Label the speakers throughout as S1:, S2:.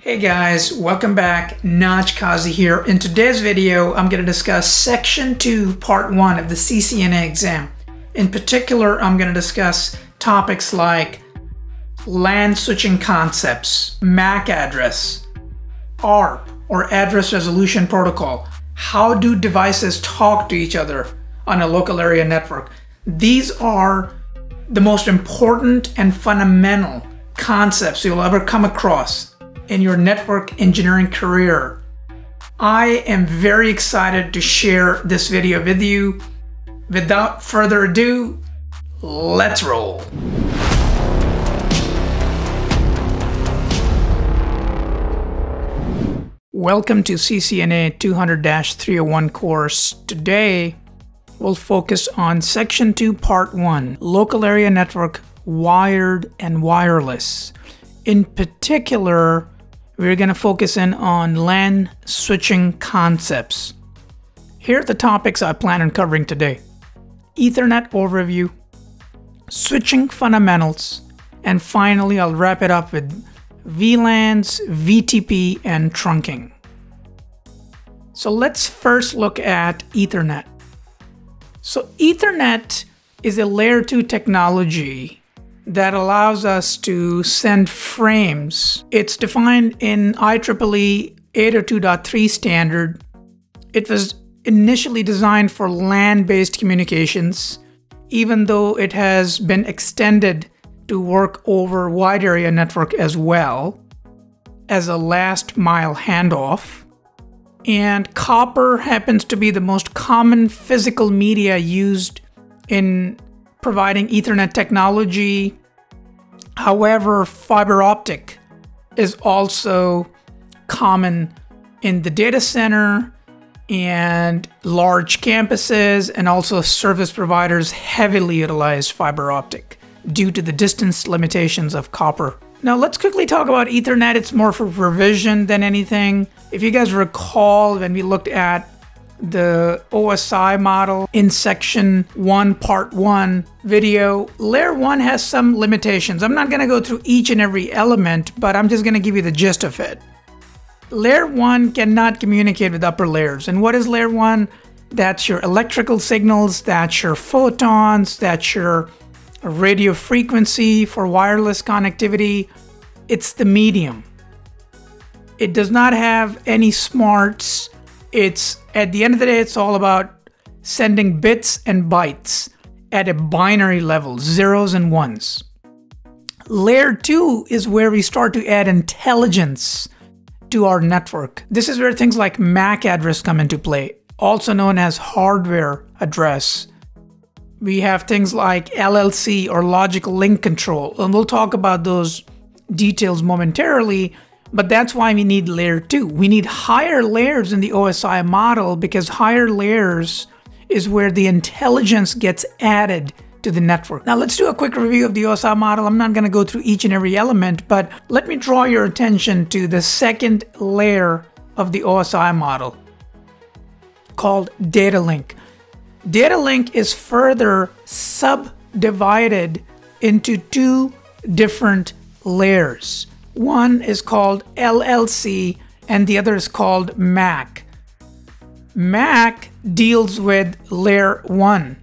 S1: Hey guys, welcome back. Naj Kazi here. In today's video, I'm going to discuss Section 2, Part 1 of the CCNA exam. In particular, I'm going to discuss topics like LAN switching concepts, MAC address, ARP or Address Resolution Protocol. How do devices talk to each other on a local area network? These are the most important and fundamental concepts you'll ever come across in your network engineering career. I am very excited to share this video with you. Without further ado, let's roll. Welcome to CCNA 200-301 course. Today, we'll focus on Section 2, Part 1, Local Area Network, Wired and Wireless. In particular, we're going to focus in on LAN switching concepts. Here are the topics I plan on covering today: Ethernet overview, switching fundamentals, and finally I'll wrap it up with VLANs, VTP, and trunking. So let's first look at Ethernet. So Ethernet is a layer 2 technology that allows us to send frames. It's defined in IEEE 802.3 standard. It was initially designed for LAN-based communications, even though it has been extended to work over wide area network as well as a last mile handoff. And copper happens to be the most common physical media used in providing Ethernet technology. However, fiber optic is also common in the data center and large campuses, and also service providers heavily utilize fiber optic due to the distance limitations of copper. Now let's quickly talk about Ethernet. It's more for provision than anything. If you guys recall, when we looked at the OSI model in Section 1, Part 1 video, Layer 1 has some limitations. I'm not going to go through each and every element, but I'm just going to give you the gist of it. Layer 1 cannot communicate with upper layers. And what is Layer 1? That's your electrical signals, that's your photons, that's your radio frequency for wireless connectivity. It's the medium. It does not have any smarts. It's, at the end of the day, it's all about sending bits and bytes at a binary level, zeros and ones. Layer 2 is where we start to add intelligence to our network. This is where things like MAC address come into play, also known as hardware address. We have things like LLC or logical link control, and we'll talk about those details momentarily. But that's why we need Layer 2. We need higher layers in the OSI model, because higher layers is where the intelligence gets added to the network. Now let's do a quick review of the OSI model. I'm not going to go through each and every element, but let me draw your attention to the second layer of the OSI model called data link. Data link is further subdivided into two different layers. One is called LLC and the other is called MAC. MAC deals with Layer 1,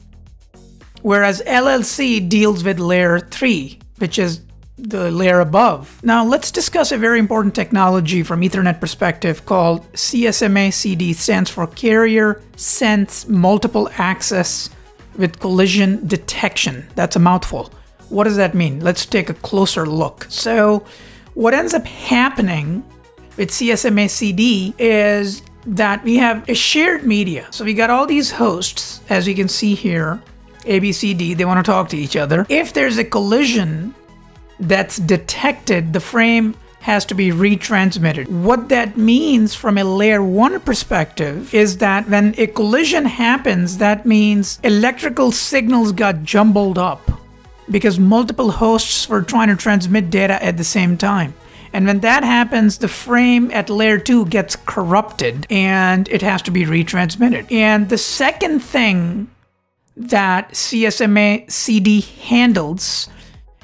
S1: whereas LLC deals with Layer 3, which is the layer above. Now let's discuss a very important technology from Ethernet perspective called CSMA-CD. Stands for Carrier Sense Multiple Access with Collision Detection. That's a mouthful. What does that mean? Let's take a closer look. So what ends up happening with CSMA-CD is that we have a shared media. So we got all these hosts, as you can see here, A, B, C, D, they want to talk to each other. If there's a collision that's detected, the frame has to be retransmitted. What that means from a Layer 1 perspective is that when a collision happens, that means electrical signals got jumbled up because multiple hosts were trying to transmit data at the same time. And when that happens, the frame at Layer 2 gets corrupted and it has to be retransmitted. And the second thing that CSMA-CD handles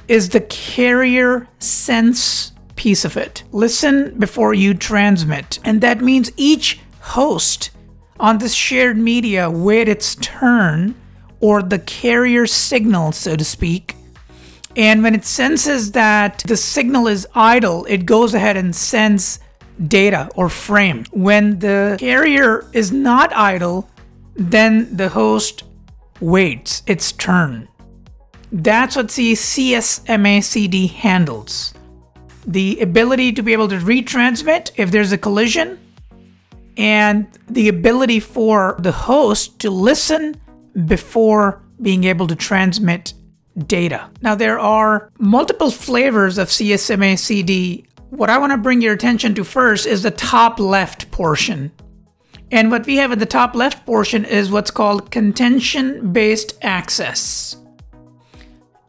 S1: is the carrier sense piece of it. Listen before you transmit. And that means each host on this shared media wait its turn, or the carrier signal, so to speak. And when it senses that the signal is idle, it goes ahead and sends data or frame. When the carrier is not idle, then the host waits its turn. That's what CSMA-CD handles. The ability to be able to retransmit if there's a collision, and the ability for the host to listen before being able to transmit data. Now, there are multiple flavors of CSMA-CD. What I want to bring your attention to first is the top left portion. And what we have at the top left portion is what's called contention-based access.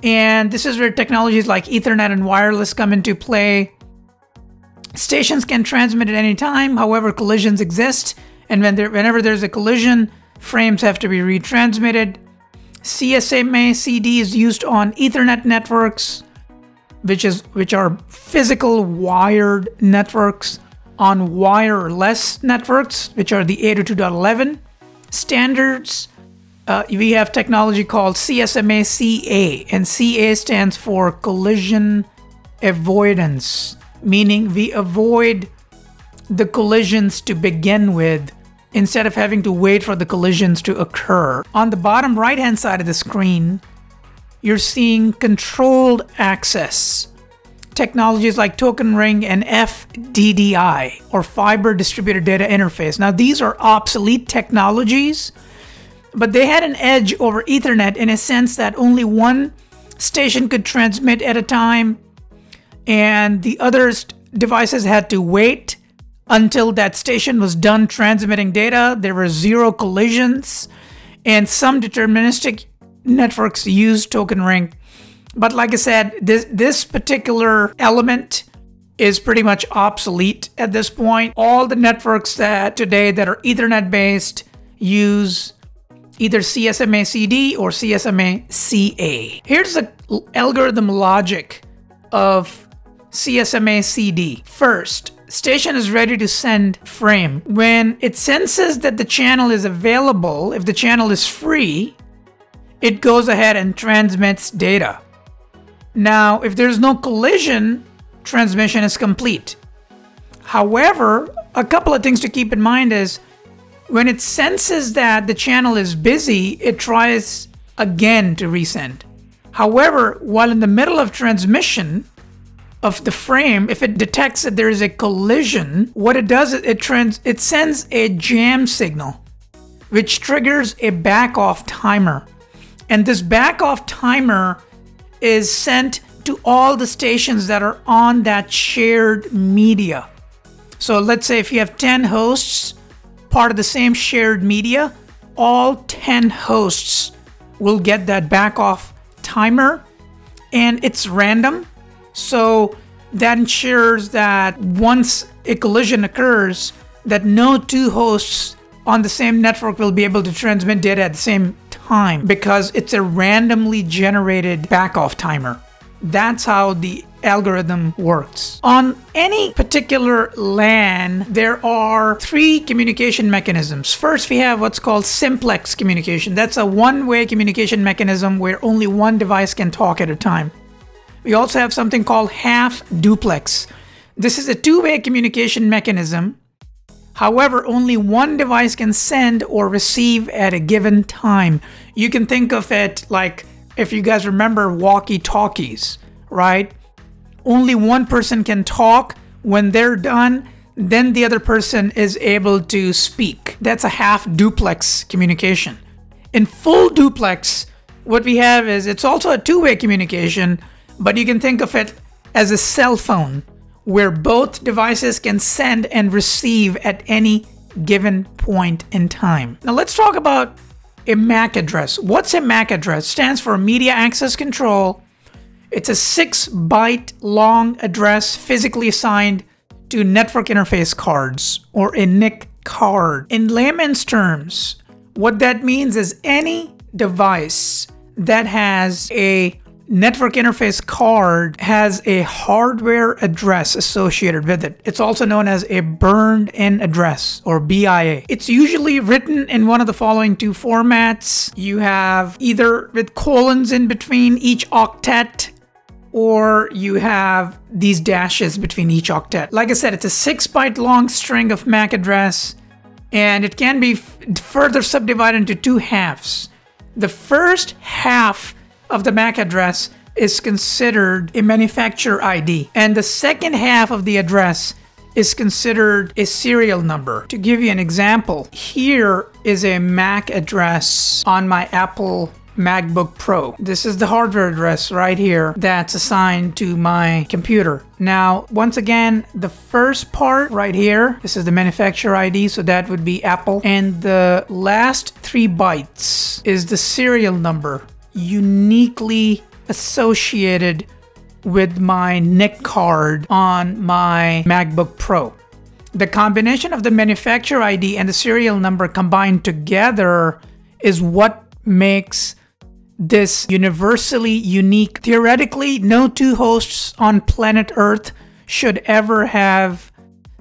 S1: And this is where technologies like Ethernet and wireless come into play. Stations can transmit at any time, however, collisions exist. And whenever there's a collision, frames have to be retransmitted. CSMA-CD is used on Ethernet networks, which are physical wired networks, on wireless networks, which are the 802.11 standards. We have technology called CSMA-CA, and CA stands for collision avoidance, meaning we avoid the collisions to begin with instead of having to wait for the collisions to occur. On the bottom right-hand side of the screen, you're seeing controlled access. Technologies like Token Ring and FDDI, or Fiber Distributed Data Interface. Now, these are obsolete technologies, but they had an edge over Ethernet in a sense that only one station could transmit at a time, and the other devices had to wait until that station was done transmitting data. There were 0 collisions, and some deterministic networks use Token Ring. But like I said, this particular element is pretty much obsolete at this point. All the networks today that are Ethernet based use either CSMA-CD or CSMA-CA. Here's the algorithm logic of CSMA-CD. First, station is ready to send frame. When it senses that the channel is available, if the channel is free, it goes ahead and transmits data. Now, if there's no collision, transmission is complete. However, a couple of things to keep in mind is when it senses that the channel is busy, it tries again to resend. However, while in the middle of transmission of the frame, if it detects that there is a collision, what it does is it sends a jam signal, which triggers a back-off timer. And this back-off timer is sent to all the stations that are on that shared media. So let's say if you have 10 hosts, part of the same shared media, all 10 hosts will get that back-off timer, and it's random. So that ensures that once a collision occurs, that no 2 hosts on the same network will be able to transmit data at the same time, because it's a randomly generated back-off timer. That's how the algorithm works. On any particular LAN, there are 3 communication mechanisms. First, we have what's called simplex communication. That's a one-way communication mechanism where only one device can talk at a time. We also have something called half duplex. This is a 2-way communication mechanism. However, only one device can send or receive at a given time. You can think of it like, if you guys remember walkie-talkies, right? Only one person can talk. When they're done, then the other person is able to speak. That's a half duplex communication. In full duplex, what we have is it's also a 2-way communication, but you can think of it as a cell phone, where both devices can send and receive at any given point in time. Now let's talk about a MAC address. What's a MAC address? It stands for Media Access Control. It's a 6-byte long address physically assigned to network interface cards, or a NIC card. In layman's terms, what that means is any device that has a network interface card has a hardware address associated with it. It's also known as a burned-in address, or BIA. It's usually written in one of the following two formats. You have either with colons in between each octet, or you have these dashes between each octet. Like I said, it's a 6-byte long string of MAC address, and it can be further subdivided into two halves. The first half of the MAC address is considered a manufacturer ID, and the second half of the address is considered a serial number. To give you an example, here is a MAC address on my Apple MacBook Pro. This is the hardware address right here that's assigned to my computer. Now, once again, the first part right here, this is the manufacturer ID, so that would be Apple. And the last 3 bytes is the serial number uniquely associated with my NIC card on my MacBook Pro. The combination of the manufacturer ID and the serial number combined together is what makes this universally unique. Theoretically, no two hosts on planet Earth should ever have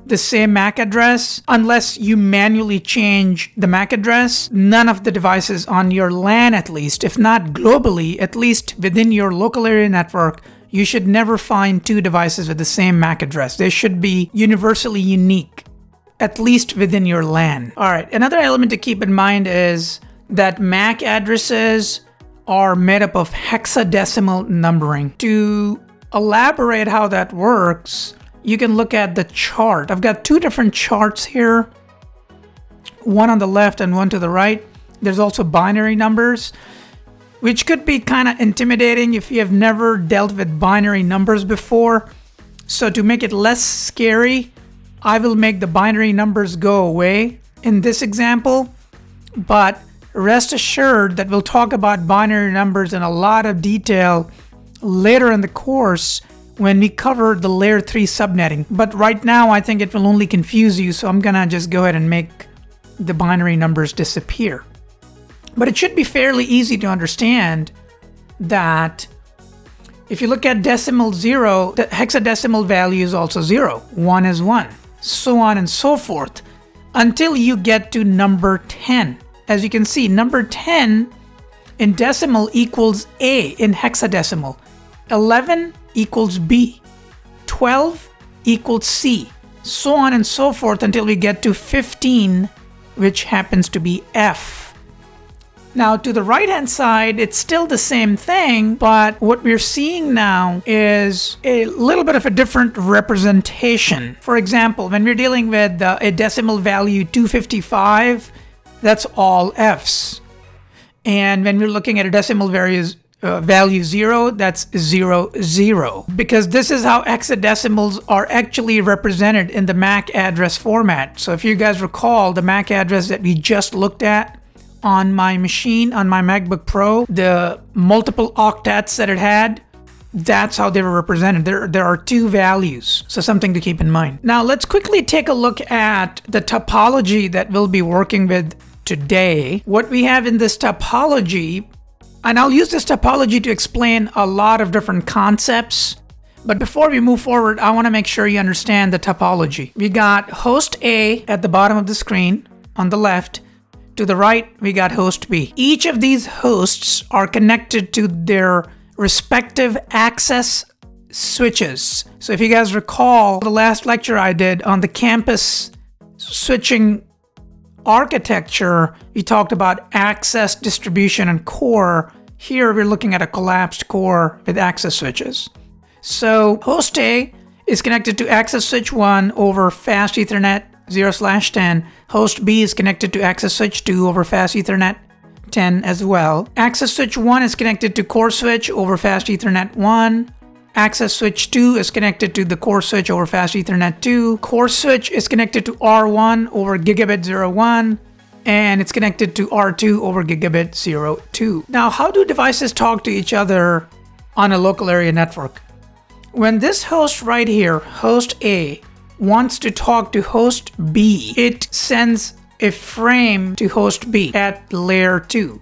S1: the same MAC address unless you manually change the MAC address. None of the devices on your LAN, at least, if not globally, at least within your local area network, you should never find two devices with the same MAC address. They should be universally unique, at least within your LAN. All right, another element to keep in mind is that MAC addresses are made up of hexadecimal numbering. To elaborate how that works, you can look at the chart. I've got two different charts here, one on the left and one to the right. There's also binary numbers, which could be kind of intimidating if you have never dealt with binary numbers before. So to make it less scary, I will make the binary numbers go away in this example, but rest assured that we'll talk about binary numbers in a lot of detail later in the course when we cover the layer 3 subnetting. But right now, I think it will only confuse you, so I'm gonna just go ahead and make the binary numbers disappear. But it should be fairly easy to understand that if you look at decimal 0, the hexadecimal value is also 0. 1 is 1, so on and so forth, until you get to number 10. As you can see, number 10 in decimal equals A in hexadecimal. 11 equals B. 12 equals C. So on and so forth until we get to 15, which happens to be F. Now, to the right-hand side, it's still the same thing, but what we're seeing now is a little bit of a different representation. For example, when we're dealing with a decimal value 255, that's all Fs. And when we're looking at a decimal value 0, that's 0, 0. Because this is how hexadecimals are actually represented in the MAC address format. So if you guys recall the MAC address that we just looked at on my machine, on my MacBook Pro, the multiple octets that it had, that's how they were represented. There are two values, so something to keep in mind. Now let's quickly take a look at the topology that we'll be working with today. What we have in this topology, and I'll use this topology to explain a lot of different concepts. But before we move forward, I want to make sure you understand the topology. We got host A at the bottom of the screen on the left. To the right, we got host B. Each of these hosts are connected to their respective access switches. So if you guys recall the last lecture I did on the campus switching architecture, we talked about access, distribution, and core. Here we're looking at a collapsed core with access switches. So host A is connected to access switch 1 over fast Ethernet 0/10. Host B is connected to access switch 2 over fast Ethernet 10 as well. Access switch 1 is connected to core switch over fast Ethernet 1. Access switch 2 is connected to the core switch over fast Ethernet 2. Core switch is connected to R1 over gigabit 01. And it's connected to R2 over gigabit 02. Now, how do devices talk to each other on a local area network? When this host right here, host A, wants to talk to host B, it sends a frame to host B at layer 2.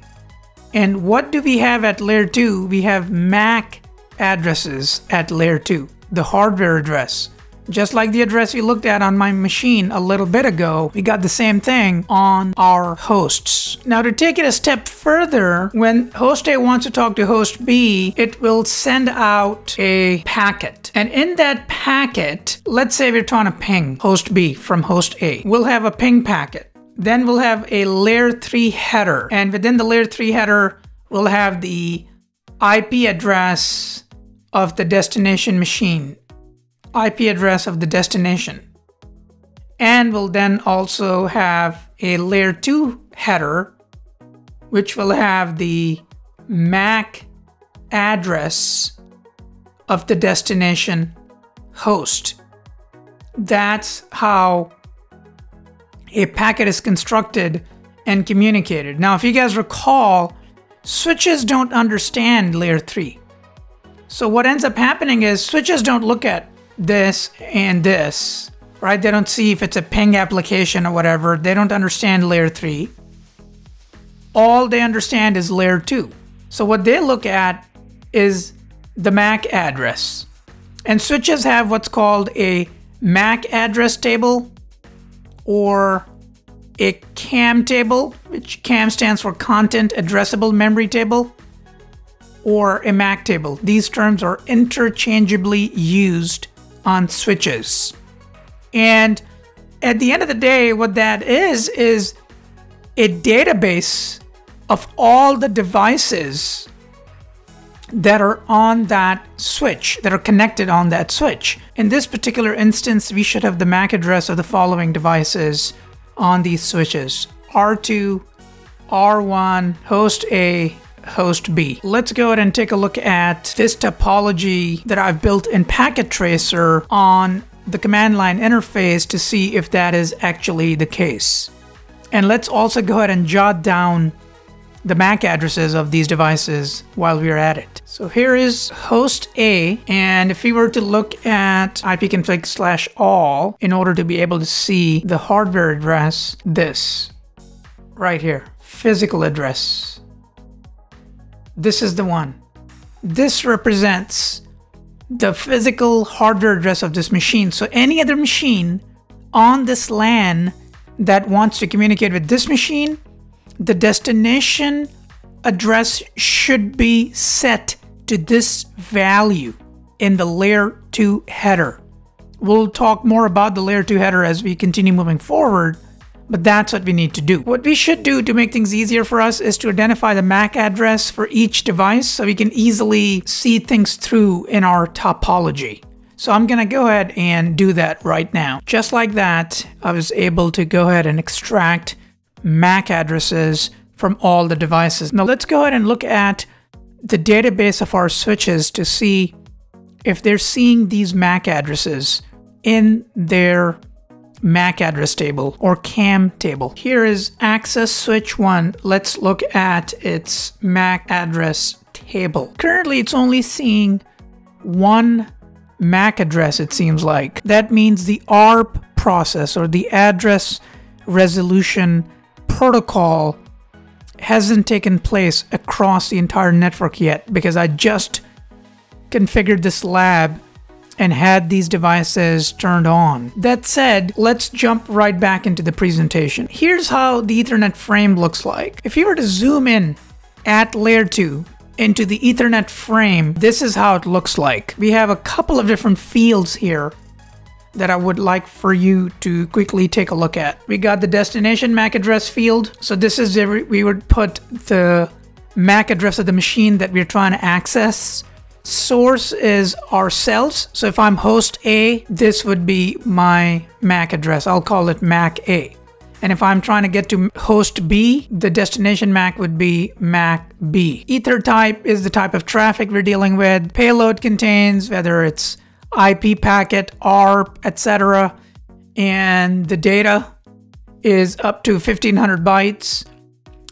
S1: And what do we have at layer 2? We have MAC addresses at layer 2, the hardware address. Just like the address we looked at on my machine a little bit ago, we got the same thing on our hosts. Now to take it a step further, when host A wants to talk to host B, it will send out a packet. And in that packet, let's say we're trying to ping host B from host A. We'll have a ping packet. Then we'll have a layer 3 header. And within the layer 3 header, we'll have the IP address of the destination machine. IP address of the destination. And we'll then also have a layer 2 header, which will have the MAC address of the destination host. That's how a packet is constructed and communicated. Now, if you guys recall, switches don't understand layer 3. So what ends up happening is switches don't look at this and this, right? They don't see if it's a ping application or whatever. They don't understand layer 3. All they understand is layer 2. So what they look at is the MAC address. And switches have what's called a MAC address table or a CAM table, which CAM stands for Content Addressable Memory Table, or a MAC table. These terms are interchangeably used on switches. And at the end of the day, what that is a database of all the devices that are on that switch, that are connected on that switch. In this particular instance, we should have the MAC address of the following devices on these switches: R2, R1, host A, host B. Let's go ahead and take a look at this topology that I've built in Packet Tracer on the command line interface to see if that is actually the case. And let's also go ahead and jot down the MAC addresses of these devices while we're at it. So here is host A, and if we were to look at ipconfig/all in order to be able to see the hardware address, this right here, physical address. This is the one. This represents the physical hardware address of this machine. So any other machine on this LAN that wants to communicate with this machine, the destination address should be set to this value in the layer 2 header. We'll talk more about the layer 2 header as we continue moving forward, but that's what we need to do. What we should do to make things easier for us is to identify the MAC address for each device so we can easily see things through in our topology. So I'm gonna go ahead and do that right now. Just like that, I was able to go ahead and extract MAC addresses from all the devices. Now let's go ahead and look at the database of our switches to see if they're seeing these MAC addresses in their MAC address table or CAM table. Here is access switch 1. Let's look at its MAC address table. Currently, it's only seeing one MAC address, it seems like. That means the ARP process, or the address resolution protocol, hasn't taken place across the entire network yet, because I just configured this lab and had these devices turned on. That said, let's jump right back into the presentation. Here's how the Ethernet frame looks like. If you were to zoom in at layer 2 into the Ethernet frame, this is how it looks like. We have a couple of different fields here that I would like for you to quickly take a look at. We got the destination MAC address field. So this is where we would put the MAC address of the machine that we're trying to access. Source is ourselves. So if I'm host A, this would be my MAC address. I'll call it MAC A. And if I'm trying to get to host B, the destination MAC would be MAC B. Ether type is the type of traffic we're dealing with. Payload contains whether it's IP packet, ARP, etc. And the data is up to 1500 bytes.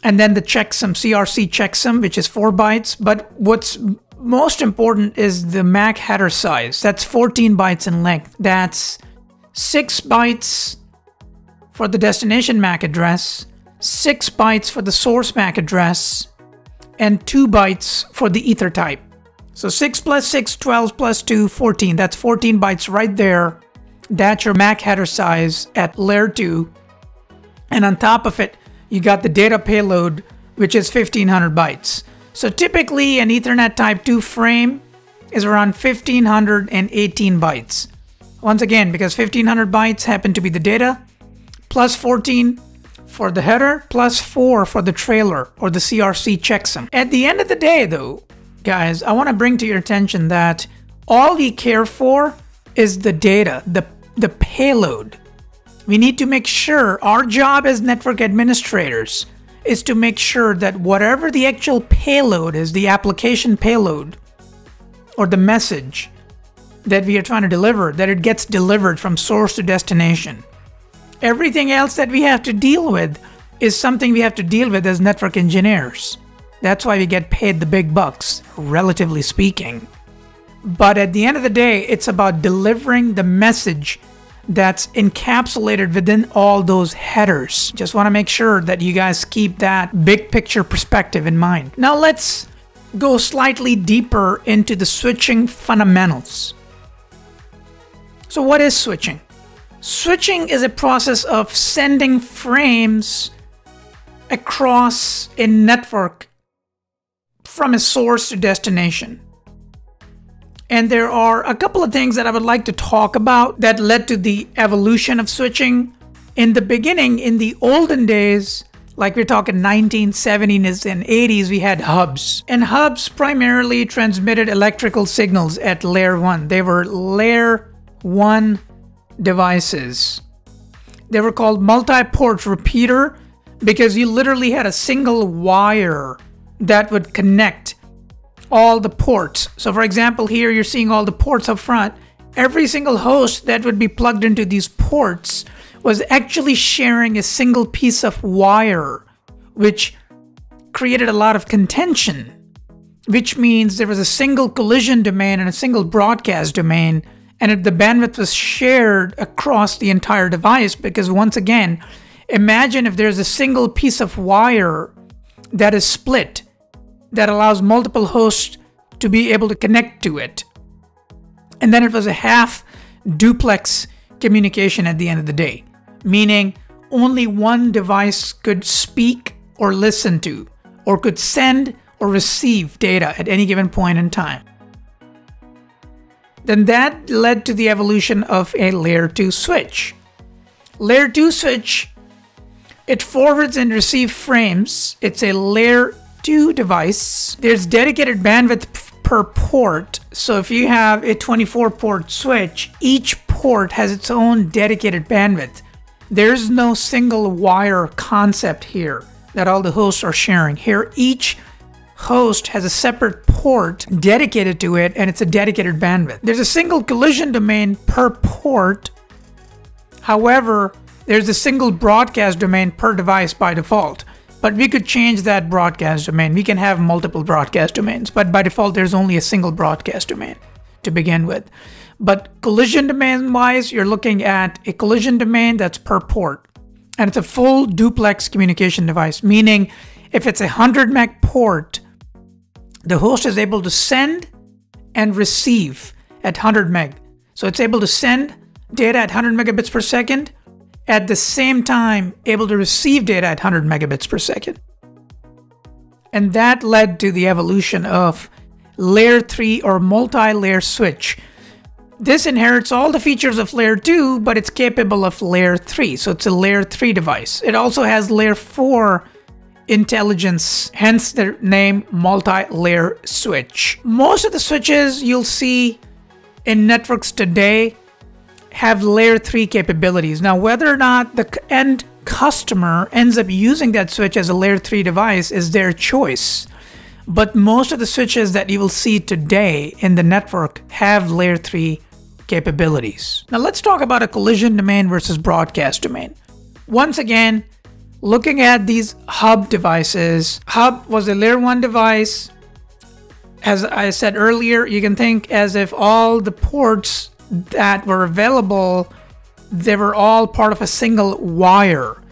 S1: And then the checksum, CRC checksum, which is 4 bytes. But what's most important is the MAC header size. That's 14 bytes in length. That's 6 bytes for the destination MAC address, 6 bytes for the source MAC address, and 2 bytes for the ether type. So 6 plus 6, 12 plus 2, 14. That's 14 bytes right there. That's your MAC header size at layer 2. And on top of it, you got the data payload, which is 1500 bytes. So typically an Ethernet type 2 frame is around 1518 bytes. Once again, because 1500 bytes happen to be the data, plus 14 for the header, plus 4 for the trailer or the CRC checksum. At the end of the day though, guys, I want to bring to your attention that all we care for is the data, the payload. We need to make sure our job as network administrators is to make sure that whatever the actual payload is, the application payload or the message that we are trying to deliver, that it gets delivered from source to destination. Everything else that we have to deal with is something we have to deal with as network engineers. That's why we get paid the big bucks, relatively speaking. But at the end of the day, it's about delivering the message that's encapsulated within all those headers. Just want to make sure that you guys keep that big picture perspective in mind. Now let's go slightly deeper into the switching fundamentals. So what is switching? Switching is a process of sending frames across a network from a source to destination. And there are a couple of things that I would like to talk about that led to the evolution of switching. In the beginning, in the olden days, like we're talking 1970s and 80s, we had hubs. And hubs primarily transmitted electrical signals at layer 1. They were layer 1 devices. They were called multi-port repeater because you literally had a single wire that would connect all the ports. So for example, here you're seeing all the ports up front. Every single host that would be plugged into these ports was actually sharing a single piece of wire, which created a lot of contention, which means there was a single collision domain and a single broadcast domain, and the bandwidth was shared across the entire device. Because once again, imagine if there's a single piece of wire that is split, that allows multiple hosts to be able to connect to it. And then it was a half duplex communication at the end of the day, meaning only one device could speak or listen to, or could send or receive data at any given point in time. Then that led to the evolution of a layer 2 switch. Layer 2 switch, it forwards and receives frames. It's a layer 2 device. There's dedicated bandwidth per port. So if you have a 24 port switch, each port has its own dedicated bandwidth. There's no single wire concept here that all the hosts are sharing. Here, each host has a separate port dedicated to it, and it's a dedicated bandwidth. There's a single collision domain per port. However, there's a single broadcast domain per device by default. But we could change that broadcast domain. We can have multiple broadcast domains, but by default, there's only a single broadcast domain to begin with. But collision domain wise, you're looking at a collision domain that's per port. And it's a full duplex communication device, meaning if it's a 100 meg port, the host is able to send and receive at 100 meg. So it's able to send data at 100 megabits per second, at the same time able to receive data at 100 megabits per second. And that led to the evolution of layer 3 or multi-layer switch. This inherits all the features of layer 2, but it's capable of layer 3. So it's a layer 3 device. It also has layer 4 intelligence, hence the name multi-layer switch. Most of the switches you'll see in networks today have layer 3 capabilities. Now, whether or not the end customer ends up using that switch as a layer 3 device is their choice. But most of the switches that you will see today in the network have layer 3 capabilities. Now let's talk about a collision domain versus broadcast domain. Once again, looking at these hub devices, hub was a layer 1 device. As I said earlier, you can think as if all the ports that were available, they were all part of a single wire.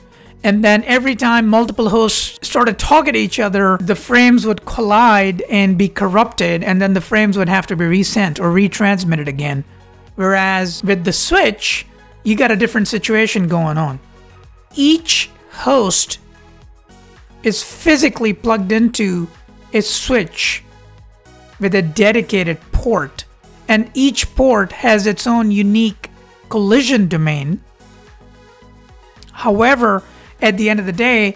S1: And then every time multiple hosts started talking to each other, the frames would collide and be corrupted, and then the frames would have to be resent or retransmitted again. Whereas with the switch, you got a different situation going on. Each host is physically plugged into a switch with a dedicated port, and each port has its own unique collision domain. However, at the end of the day,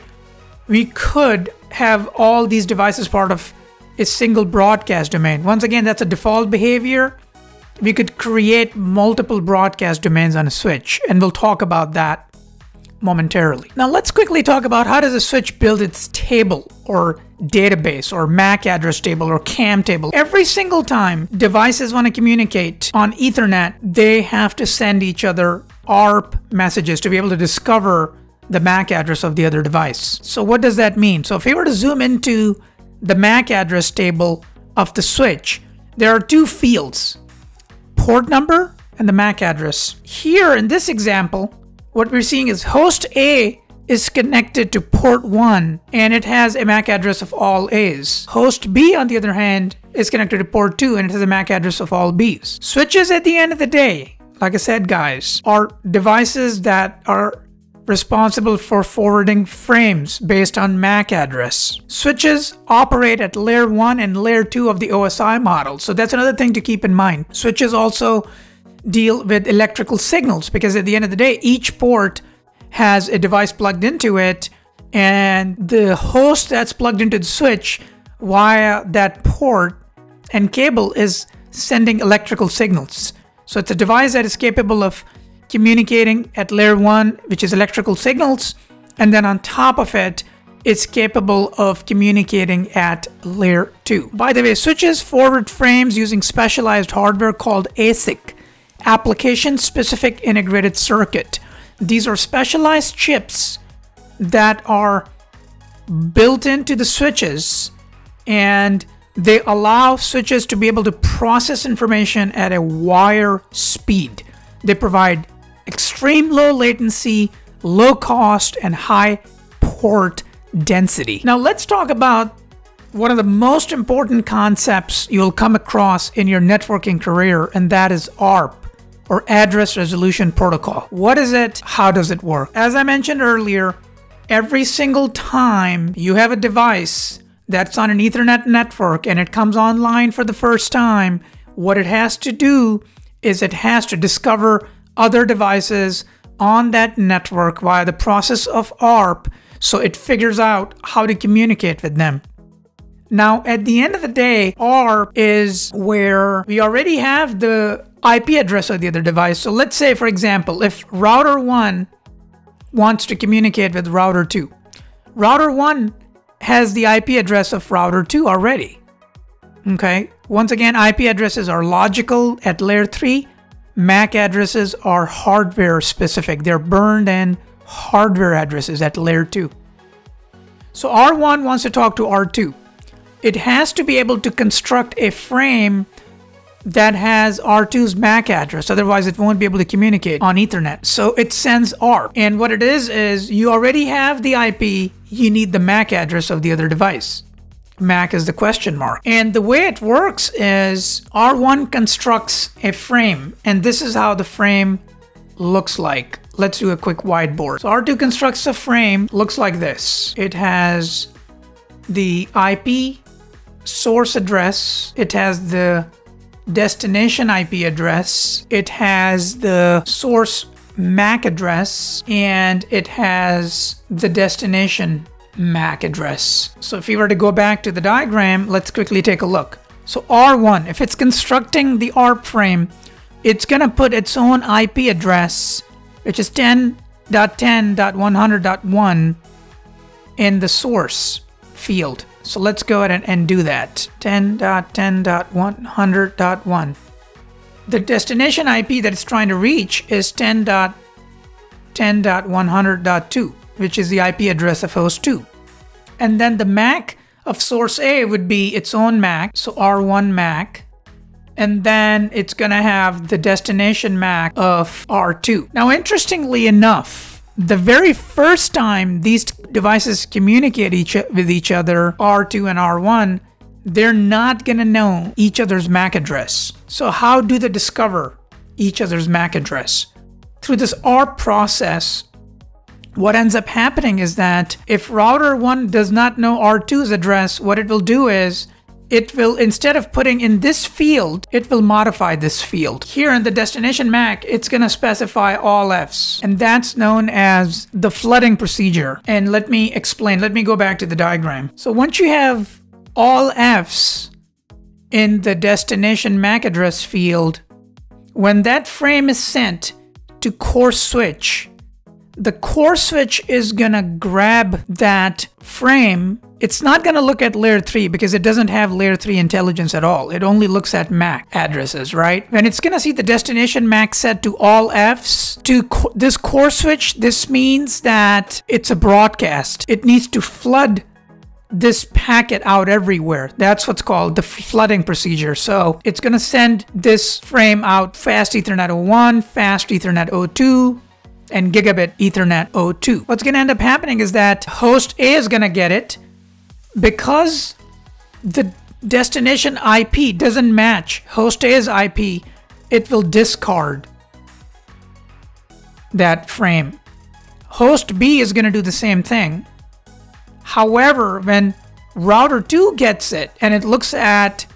S1: we could have all these devices part of a single broadcast domain. Once again, that's a default behavior. We could create multiple broadcast domains on a switch, and we'll talk about that momentarily. Now let's quickly talk about how does a switch build its table or database or MAC address table or CAM table. Every single time devices want to communicate on Ethernet, they have to send each other ARP messages to be able to discover the MAC address of the other device. So what does that mean? So if we were to zoom into the MAC address table of the switch, there are two fields, port number and the MAC address. Here in this example, what we're seeing is host A is connected to port 1 and it has a MAC address of all A's. Host B, on the other hand, is connected to port 2 and it has a MAC address of all B's. Switches, at the end of the day, like I said, guys, are devices that are responsible for forwarding frames based on MAC address. Switches operate at layer 1 and layer 2 of the OSI model. So that's another thing to keep in mind. Switches also deal with electrical signals because at the end of the day, each port has a device plugged into it, and the host that's plugged into the switch via that port and cable is sending electrical signals. So it's a device that is capable of communicating at layer 1, which is electrical signals, and then on top of it, it's capable of communicating at layer 2. By the way, switches forward frames using specialized hardware called ASIC, Application Specific Integrated Circuit. These are specialized chips that are built into the switches, and they allow switches to be able to process information at a wire speed. They provide extreme low latency, low cost, and high port density. Now let's talk about one of the most important concepts you'll come across in your networking career, and that is ARP, or Address Resolution Protocol. What is it? How does it work? As I mentioned earlier, every single time you have a device that's on an Ethernet network and it comes online for the first time, what it has to do is it has to discover other devices on that network via the process of ARP, so it figures out how to communicate with them. Now, at the end of the day, ARP is where we already have the IP address of the other device. So let's say, for example, if router 1 wants to communicate with router 2, router 1 has the IP address of router 2 already. Okay, once again, IP addresses are logical at layer 3. MAC addresses are hardware specific. They're burned in hardware addresses at layer 2. So R1 wants to talk to R2. It has to be able to construct a frame that has R2's MAC address, otherwise it won't be able to communicate on Ethernet. So it sends ARP. And what it is you already have the IP, you need the MAC address of the other device. MAC is the question mark. And the way it works is R1 constructs a frame, and this is how the frame looks like. Let's do a quick whiteboard. So R2 constructs a frame, looks like this. It has the IP source address, it has the destination IP address, it has the source MAC address, and it has the destination MAC address. So if we were to go back to the diagram, let's quickly take a look. So R1, if it's constructing the ARP frame, it's gonna put its own IP address, which is 10.10.100.1 in the source field. So let's go ahead and do that. 10.10.100.1. The destination IP that it's trying to reach is 10.10.100.2, which is the IP address of host 2. And then the MAC of source A would be its own MAC, so R1 MAC. And then it's gonna have the destination MAC of R2. Now, interestingly enough, the very first time these devices communicate with each other, R2 and R1, they're not going to know each other's MAC address. So how do they discover each other's MAC address? Through this ARP process, what ends up happening is that if router 1 does not know R2's address, what it will do is it will, instead of putting in this field, it will modify this field. Here in the destination MAC, it's going to specify all Fs, and that's known as the flooding procedure. And let me explain. Let me go back to the diagram. So once you have all Fs in the destination MAC address field, when that frame is sent to core switch, the core switch is gonna grab that frame. It's not gonna look at layer 3 because it doesn't have layer 3 intelligence at all. It only looks at MAC addresses, right? And it's gonna see the destination MAC set to all Fs. To this core switch, this means that it's a broadcast. It needs to flood this packet out everywhere. That's what's called the flooding procedure. So it's gonna send this frame out fast Ethernet 01, fast Ethernet 02, and gigabit Ethernet 02. What's going to end up happening is that host A is going to get it because the destination IP doesn't match host A's IP. It will discard that frame. Host B is going to do the same thing. However, when router 2 gets it and it looks at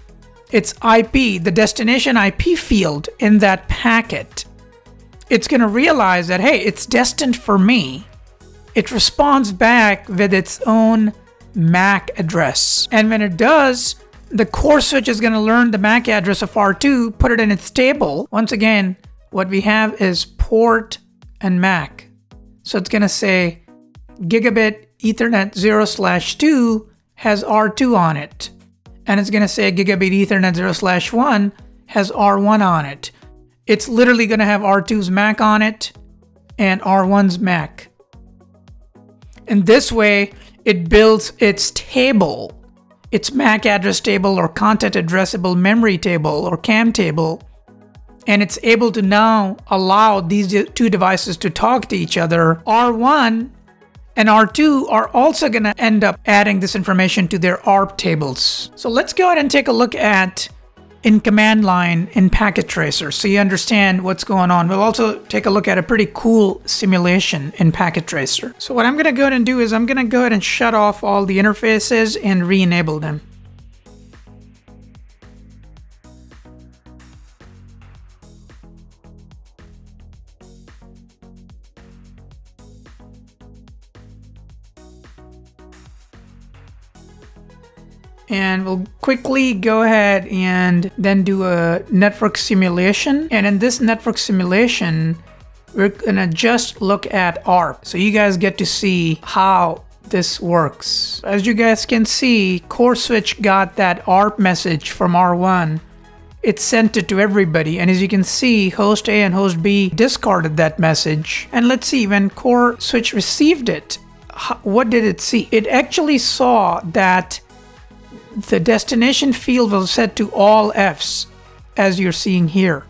S1: its IP, the destination IP field in that packet, it's going to realize that, hey, it's destined for me. It responds back with its own MAC address. And when it does, the core switch is going to learn the MAC address of R2, put it in its table. Once again, what we have is port and MAC. So it's going to say gigabit Ethernet 0/2 has R2 on it. And it's going to say gigabit Ethernet 0/1 has R1 on it. It's literally going to have R2's MAC on it and R1's MAC. And this way, it builds its table, its MAC address table or content addressable memory table or CAM table. And it's able to now allow these two devices to talk to each other. R1 and R2 are also going to end up adding this information to their ARP tables. So let's go ahead and take a look at in command line in Packet Tracer so you understand what's going on. We'll also take a look at a pretty cool simulation in Packet Tracer. So what I'm going to go ahead and do is I'm going to go ahead and shut off all the interfaces and re-enable them. And we'll quickly go ahead and then do a network simulation. And in this network simulation, we're gonna just look at ARP. So you guys get to see how this works. As you guys can see, core switch got that ARP message from R1. It sent it to everybody. And as you can see, host A and host B discarded that message. And let's see, when core switch received it, what did it see? It actually saw that the destination field was set to all Fs, as you're seeing here.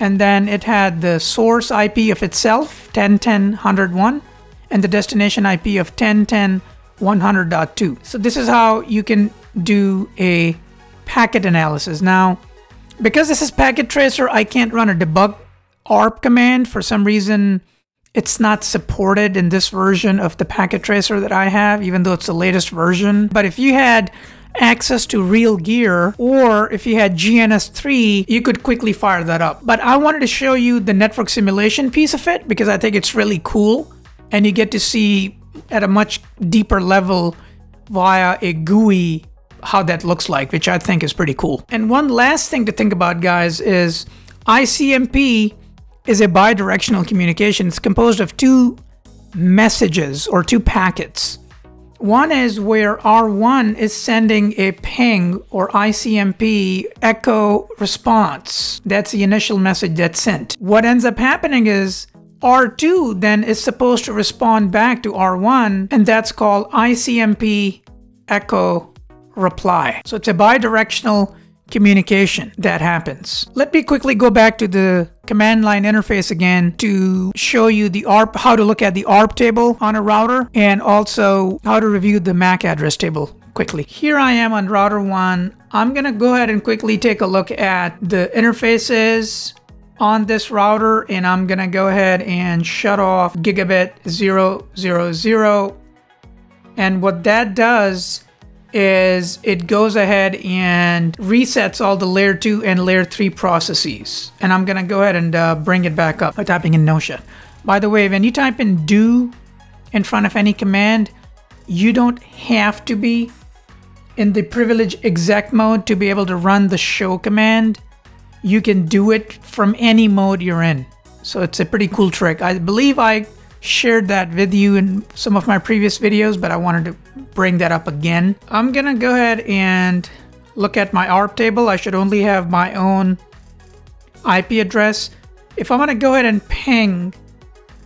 S1: And then it had the source IP of itself, 10.10.101, and the destination IP of 10.10.100.2. So this is how you can do a packet analysis. Now, because this is Packet Tracer, I can't run a debug ARP command. For some reason, it's not supported in this version of the Packet Tracer that I have, even though it's the latest version. But if you had access to real gear, or if you had GNS3, you could quickly fire that up. But I wanted to show you the network simulation piece of it because I think it's really cool, and you get to see at a much deeper level via a GUI how that looks like, which I think is pretty cool. And one last thing to think about, guys, is ICMP is a bidirectional communication. It's composed of two messages or two packets. One is where R1 is sending a ping or ICMP echo response. That's the initial message that's sent. What ends up happening is R2 then is supposed to respond back to R1, and that's called ICMP echo reply. So it's a bidirectional communication that happens. Let me quickly go back to the command line interface again to show you the ARP, how to look at the ARP table on a router, and also how to review the MAC address table quickly. Here I am on router 1. I'm gonna go ahead and quickly take a look at the interfaces on this router, and I'm gonna go ahead and shut off gigabit 000. And what that does is it goes ahead and resets all the layer 2 and layer 3 processes. And I'm gonna go ahead and bring it back up by typing in no-shut. By the way, when you type in do in front of any command, you don't have to be in the privilege exec mode to be able to run the show command. You can do it from any mode you're in. So it's a pretty cool trick. I believe I shared that with you in some of my previous videos, but I wanted to bring that up again. I'm gonna go ahead and look at my ARP table. I should only have my own IP address. If I'm gonna go ahead and ping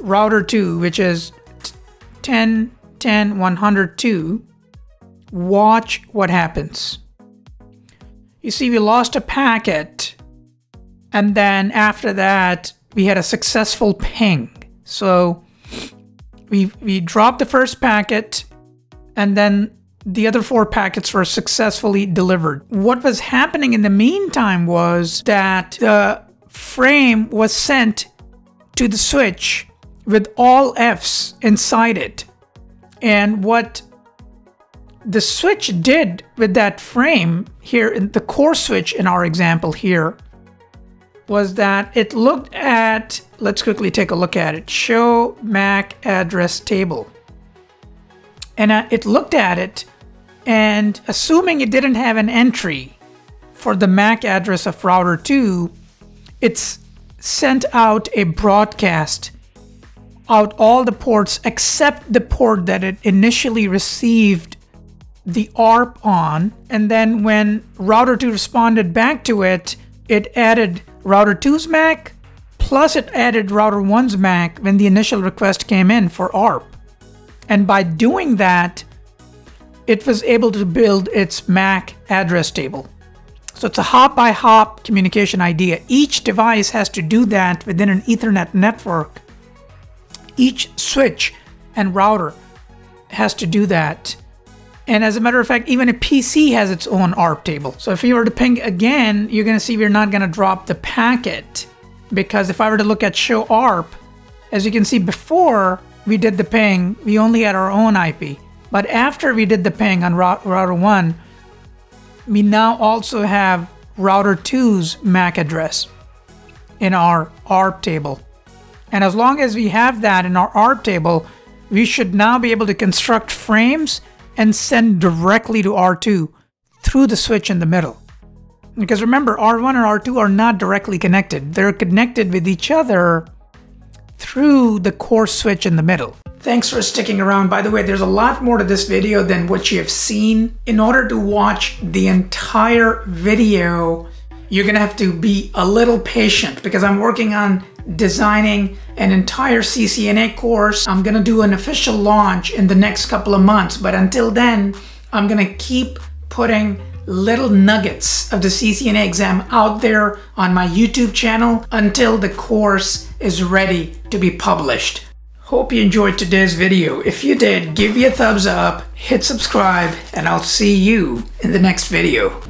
S1: router 2, which is 10.10.102, watch what happens. You see, we lost a packet, and then after that, we had a successful ping. So we dropped the first packet, and then the other 4 packets were successfully delivered. What was happening in the meantime was that the frame was sent to the switch with all Fs inside it. And what the switch did with that frame here, in the core switch in our example here, was that it looked at, let's quickly take a look at it, show MAC address table. And it looked at it, and assuming it didn't have an entry for the MAC address of router 2, it's sent out a broadcast out all the ports except the port that it initially received the ARP on. And then when router 2 responded back to it, it added router 2's MAC, plus it added router 1's MAC when the initial request came in for ARP. And by doing that, it was able to build its MAC address table. So it's a hop-by-hop communication idea. Each device has to do that within an Ethernet network. Each switch and router has to do that. And as a matter of fact, even a PC has its own ARP table. So if you were to ping again, you're gonna see we're not gonna drop the packet, because if I were to look at show ARP, as you can see before we did the ping, we only had our own IP. But after we did the ping on router 1, we now also have router 2's MAC address in our ARP table. And as long as we have that in our ARP table, we should now be able to construct frames and send directly to R2 through the switch in the middle. Because remember, R1 and R2 are not directly connected. They're connected with each other through the core switch in the middle. Thanks for sticking around. By the way, there's a lot more to this video than what you have seen. In order to watch the entire video, you're gonna have to be a little patient, because I'm working on designing an entire CCNA course. I'm gonna do an official launch in the next couple of months, but until then, I'm gonna keep putting little nuggets of the CCNA exam out there on my YouTube channel until the course is ready to be published. Hope you enjoyed today's video. If you did, give me a thumbs up, hit subscribe, and I'll see you in the next video.